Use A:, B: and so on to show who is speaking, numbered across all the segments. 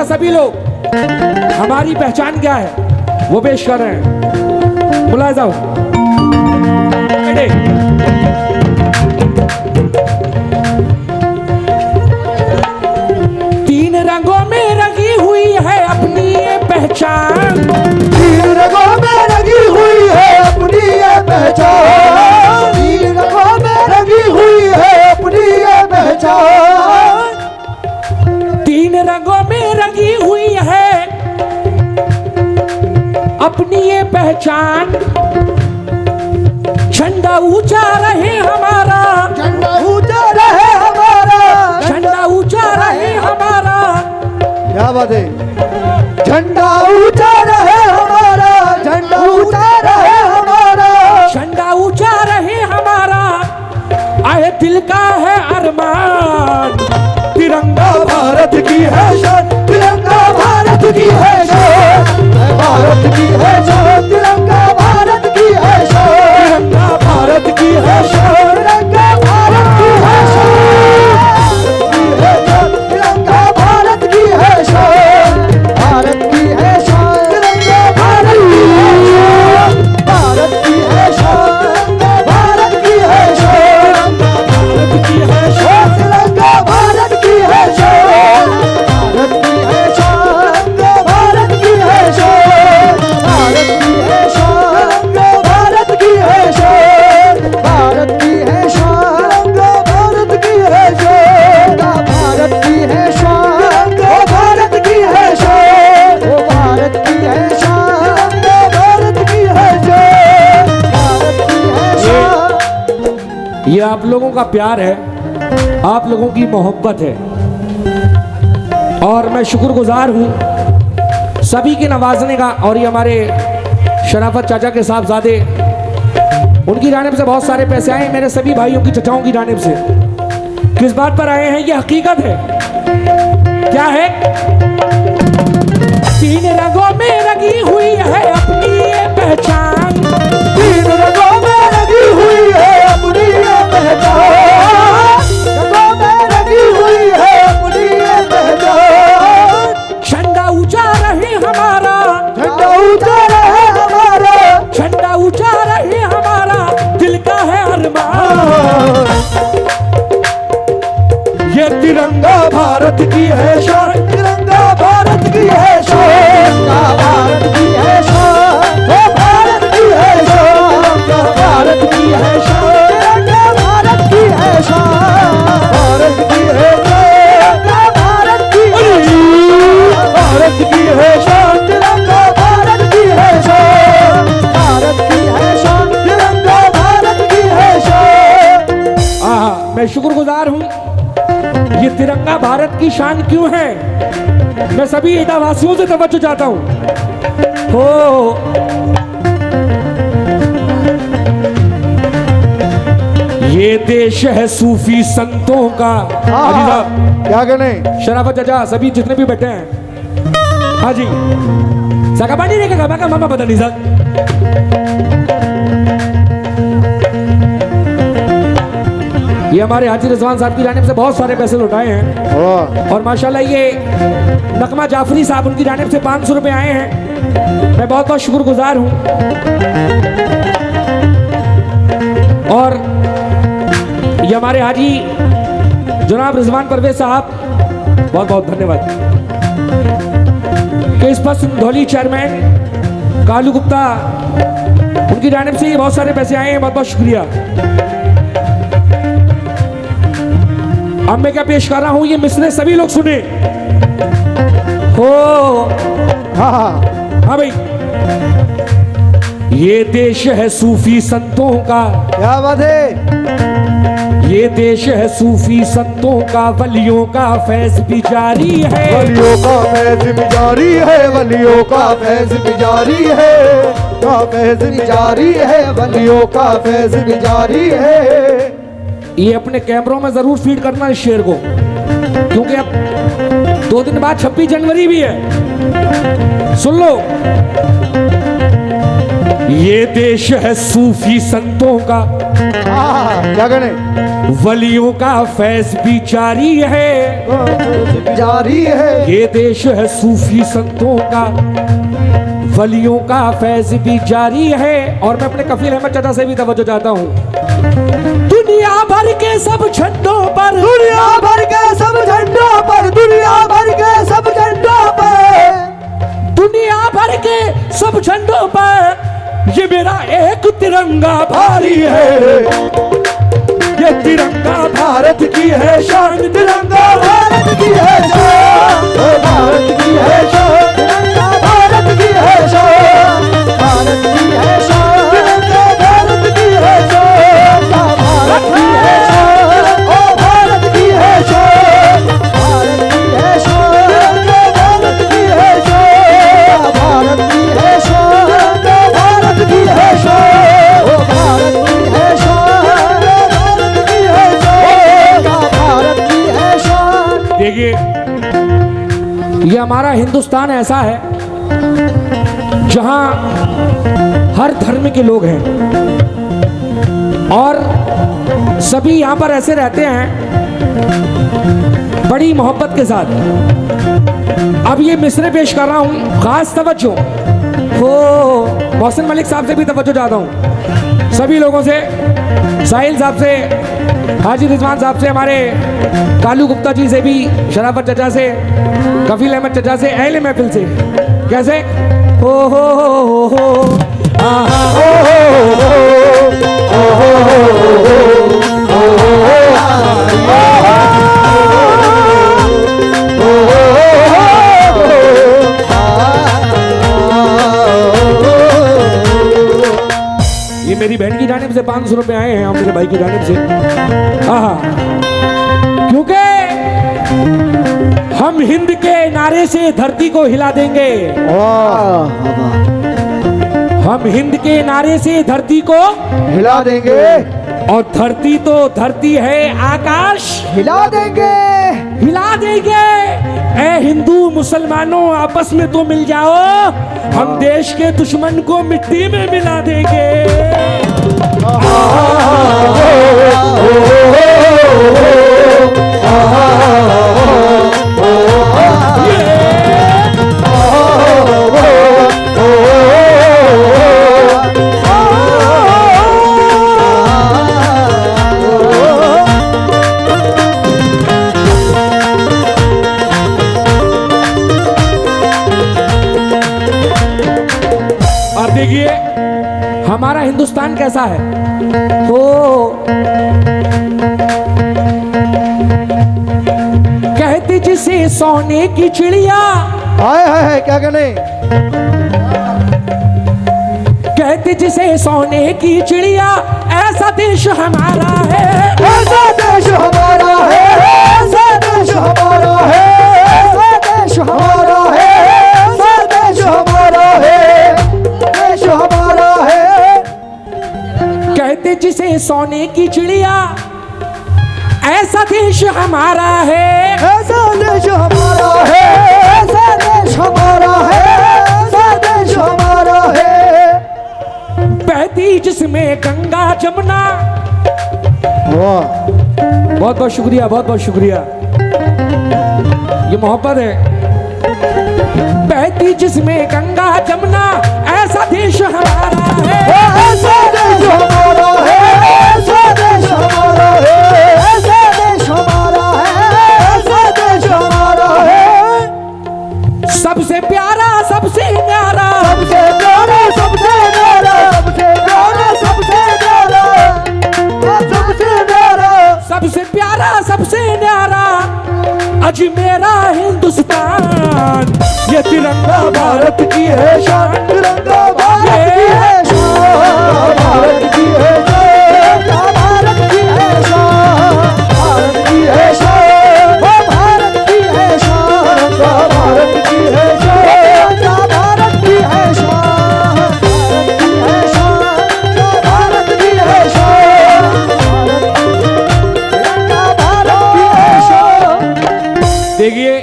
A: सभी लोग हमारी पहचान क्या है वो पेश कर रहे हैं। बुलाए जाओ। तीन रंगों में रंगी हुई है अपनी ये पहचान,
B: तीन रंगों में रंगी हुई है अपनी ये पहचान, तीन रंगों में रंगी हुई है अपनी ये पहचान,
A: तीन रंगों में रंगी हुई है अपनी ये पहचान। झंडा ऊंचा रहे हमारा,
B: झंडा ऊंचा रहे हमारा,
A: झंडा ऊंचा रहे हमारा।
B: क्या बात है? झंडा ऊंचा रहे हमारा, झंडा ऊंचा रहे हमारा,
A: झंडा ऊंचा रहे हमारा। आए दिल का है अरमान,
B: तिरंगा भारत की है शान, तिरंगा भारत की है शान, भारत की है शान, तिरंगा भारत की है शान, तिरंगा भारत की है शान, तिरंगा भारत की है शान, तिरंगा भारत की है शान, भारत की है शान, तिरंगा भारत की है शान, भारत की है शान, भारत की है शान, भारत की है शान, तिरंगा भारत की है शान, भारत की है शान, भारत की है शान, भारत की है शान, भारत की है शान, भारत की है शान, भारत की है शान, भारत की है शान, भारत की है शान, भारत की है शान, भारत की है शान, भारत की है शान।
A: ये आप लोगों का प्यार है, आप लोगों की मोहब्बत है और मैं शुक्रगुजार हूँ सभी के नवाजने का। और ये हमारे शराफत चाचा के साहबजादे, उनकी जानिब से बहुत सारे पैसे आए मेरे सभी भाइयों की चचाओं की जानिब से। किस बात पर आए हैं ये हकीकत है, क्या है? तीन रंगों में रंगी हुई है अपनी ये पहचान,
B: तीन रंगों में रंगी हुई है अपनी ये पहचान, रंगों में रंगी हुई है अपनी ये पहचान,
A: झंडा ऊंचा रहे हमारा,
B: झंडा ऊंचा रहे हमारा,
A: झंडा ऊंचा रहे हमारा। दिल का है अरमान,
B: ये तिरंगा भारत की है शान, तिरंगा भारत की है शान, भारत की है शान, भारत की है शान, भारत की है शान, तिरंगा भारत की है शान, भारत की है शान, भारत की है शान, भारत की है शान, तिरंगा भारत की है शान, भारत की है शान, तिरंगा भारत की है शान।
A: मैं शुक्रगुजार हूँ। ये तिरंगा भारत की शान क्यों है? मैं सभी इटावासियों से तवज्जो चाहता हूँ। हो ये देश है सूफी संतों का। हाजी साहब,
B: क्या कहने?
A: शराफत चाचा, सभी जितने भी बैठे हैं, हाँ जी, सकाबानी ने कहा का मामा पता नहीं सर। ये हमारे हाजी रिजवान साहब की जानिब से बहुत सारे पैसे लौटाए हैं और माशाल्लाह ये नकमा जाफरी साहब, उनकी जानिब से 500 रुपए आए हैं। मैं बहुत बहुत शुक्रगुजार हूँ। और ये हमारे हाजी जनाब रिजवान परवेज साहब, बहुत बहुत धन्यवाद। केस पस धौली चेयरमैन कालू गुप्ता, उनकी जानिब से ये बहुत सारे पैसे आए हैं, बहुत बहुत शुक्रिया। अब मैं क्या पेश कर रहा हूं, ये मिसरे सभी लोग सुने हो। हाँ भाई, ये देश है सूफी संतों का।
B: क्या बात है?
A: ये देश है सूफी संतों का, वलियों का फैज भी जारी है,
B: वलियों का फैज भी जारी है, वलियों का फैज भी जारी है, का फैज भी जारी है, वलियों का फैज भी जारी है।
A: ये अपने कैमरों में जरूर फीड करना इस शेर को, क्योंकि अब 2 दिन बाद 26 जनवरी भी है। सुन लो, ये देश है सूफी संतों का,
B: क्या कहने
A: वलियों का फैज भी जारी है।
B: जारी है।
A: ये देश है सूफी संतों का, वलियों का फैज भी जारी है। और मैं अपने कफील अहमद चाचा से भी तवज्जो चाहता हूँ। दुनिया भर के सब झंडों पर,
B: दुनिया भर के सब झंडों पर, दुनिया भर के सब झंडों पर,
A: दुनिया भर के सब झंडों पर ये मेरा एक तिरंगा भारी है। ये तिरंगा भारत की है शान, तिरंगा
B: भारत की है शान, भारत की है शान, तिरंगा भारत की है शान, भारत की है शान, तिरंगा भारत की है शान, भारत की है शान, ओ भारत की है शान, भारत की है शान, तिरंगा भारत की है शान, भारत की है शान, भारत की है शान, ओ भारत की है शान, भारत की है शान, भारत की है शान।
A: देखिए, ये हमारा हिंदुस्तान ऐसा है जहां हर धर्म के लोग हैं और सभी यहां पर ऐसे रहते हैं बड़ी मोहब्बत के साथ। अब ये मिसरे पेश कर रहा हूं, खास तवज्जो हो मोहसिन मलिक साहब से भी तवज्जो चाहता हूं, सभी लोगों से, साहिल साहब से, हाजी रिजवान साहब से, हमारे कालू गुप्ता जी से भी, शराफत चचा से, कफील अहमद चचा से, अहले महफिल से। कैसे हो आहा हो ये मेरी बहन की जानिब से 500 रुपए आए हैं और मेरे भाई की जानिब से। क्योंकि हम हिंद के नारे से धरती को हिला देंगे। हम हिंद के नारे से धरती को
B: हिला देंगे,
A: और धरती तो धरती है, आकाश
B: हिला देंगे,
A: हिला देंगे। ए हिंदू मुसलमानों आपस में तो मिल जाओ, हम देश के दुश्मन को मिट्टी में मिला देंगे। और देखिए हमारा हिंदुस्तान कैसा है। तो कहते जिसे सोने की चिड़िया,
B: हाय हाय हाय, क्या कहने
A: कहते जिसे सोने की चिड़िया, ऐसा देश हमारा है,
B: ऐसा देश हमारा है, ऐसा देश हमारा है, ऐसा देश हमारा है, ऐसा देश हमारा है, देश हमारा है।
A: कहते जिसे सोने की चिड़िया, ऐसा देश हमारा है,
B: ऐसा देश हमारा है, ऐसा देश हमारा है, ऐसा देश हमारा है।
A: बहती जिसमें गंगा जमुना,
B: वाह,
A: बहुत बहुत शुक्रिया, बहुत बहुत शुक्रिया, ये मोहब्बत है। बहती जिसमें गंगा जमुना, ऐसा देश हमारा है,
B: ऐसा देश हमारा है, ऐसा देश हमारा है, ऐसा देश हमारा है, ऐसा देश हमारा है।
A: सबसे प्यारा, सबसे न्यारा,
B: सबसे प्यारा, सबसे न्यारा, सबसे प्यारा, सबसे न्यारा, सबसे न्यारा,
A: सबसे प्यारा, सबसे न्यारा, अज मेरा हिंदुस्तान, ये तिरंगा भारत की है शान,
B: तिरंगा भारत की है शान, भारत की है शान, भारत की है शान, भारत की है शान, भारत की है शान, भारत की है शान, भारत की है शान, भारत की है शान, भारत की है शान।
A: देखिए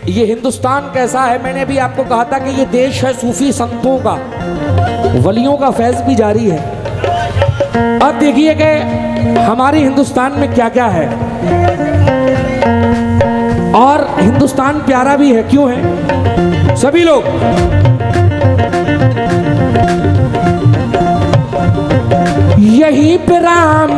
A: ये हिंदुस्तान कैसा है। मैंने भी आपको कहा था कि ये देश है सूफी संतों का, वलियों का फैज़ भी जारी है। अब देखिए कि हमारे हिंदुस्तान में क्या क्या है, और हिंदुस्तान प्यारा भी है। क्यों है? सभी लोग यहीं पे राम,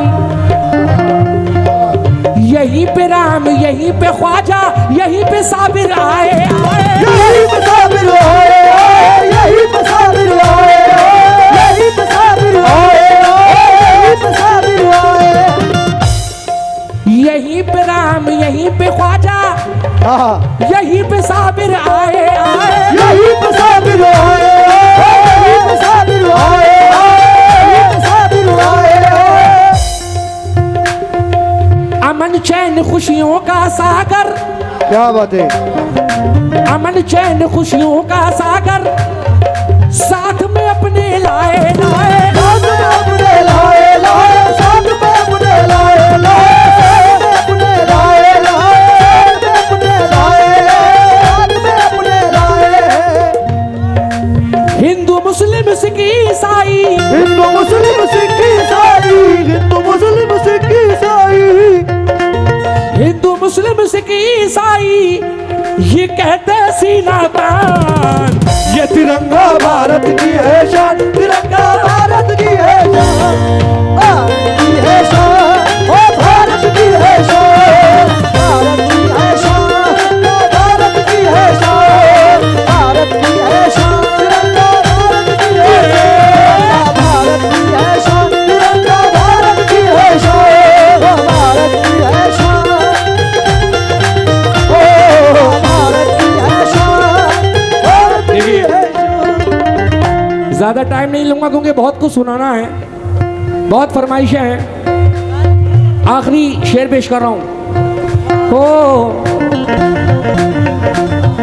A: यहीं पे राम, यहीं पे ख्वाजा, यहीं पे साबिर आए आए,
B: यहीं पे साबिर आए आए, यहीं पे साबिर आए आए, यहीं पे साबिर आए आए, यहीं पे साबिर आए।
A: यहीं पे राम, यहीं पे ख्वाजा, यहीं पे साबिर आए आए,
B: यहीं पे साबिर आए आए, यहीं पे साबिर आए आए, यहीं पे साबिर आए आए।
A: अमन चैन खुशियों का सागर,
B: क्या बात है।
A: अमन चैन खुशियों का सागर, साथ में अपने लाए लाए,
B: साथ में अपने लाए लाए, साथ में अपने लाए लाए, साथ में अपने लाए लाए, साथ में अपने लाए, साथ में अपने लाए।
A: हिंदू मुस्लिम सिख ईसाई,
B: हिंदू मुस्लिम सिख ईसाई, हिंदू मुस्लिम सिख ईसाई,
A: हिंदू मुस्लिम सिख ईसाई, ये कहते सीना तान,
B: ये तिरंगा भारत की है शान, तिरंगा भारत की है शान, भारत की है शान, ओ भारत की है शान, भारत की है शान, ओ भारत की है शान, भारत की है शान, तिरंगा भारत की है शान, भारत की है शान, तिरंगा भारत की है शान, ओ भारत की है शान, ओ भारत की है शान, भारत की है शान।
A: ज्यादा टाइम नहीं लूंगा क्योंकि बहुत कुछ सुनाना है, बहुत फरमाइशें हैं। आखिरी शेर पेश कर रहा हूं। हो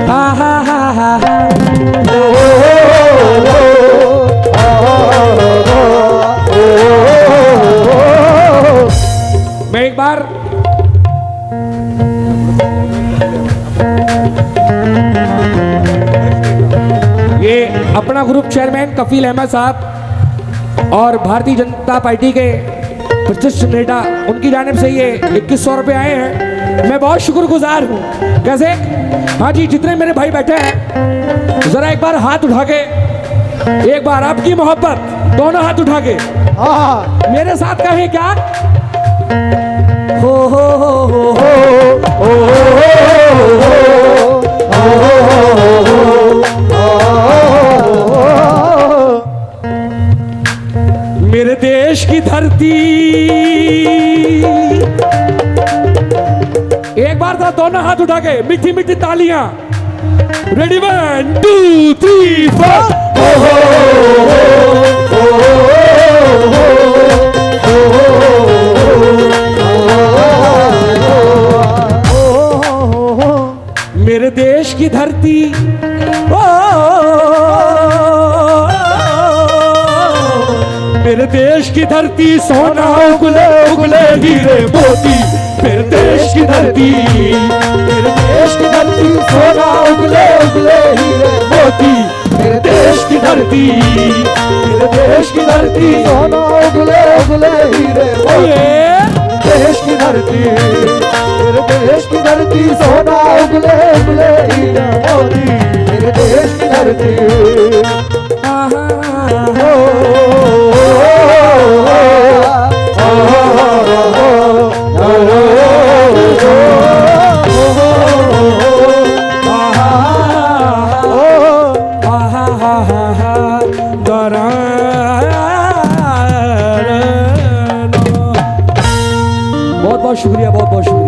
A: हा हा हा हा, मैं एक बार ये अपना ग्रुप चेयरमैन कफील अहमद साहब और भारतीय जनता पार्टी के प्रतिष्ठित नेता, उनकी जानिब से ये 2100 रुपये आए हैं। मैं बहुत शुक्रगुजार हूँ। कैसे? हाँ जी, जितने मेरे भाई बैठे हैं जरा एक बार हाथ उठा के, एक बार आपकी मोहब्बत, दोनों हाथ उठा के मेरे साथ कहें क्या? हो मेरे देश की धरती, एक बार था दोनों हाथ उठा के, मीठी मीठी तालियां। रेडी 1 2 3 4। मेरे देश की धरती, मेरे देश की धरती, सोना उगले उगले हीरे मोती। मेरे देश की धरती, मेरे देश की धरती, सोना उगले उगले हीरे मोती। मेरे देश की धरती, मेरे देश की धरती,
B: सोना उगले उगले हीरे मोती। देश की धरती, मेरे देश की धरती, सोना उगले उगले हीरे मोती। मेरे देश की धरती,
A: बहुत बहुत शुक्रिया, बहुत बहुत शुक्रिया।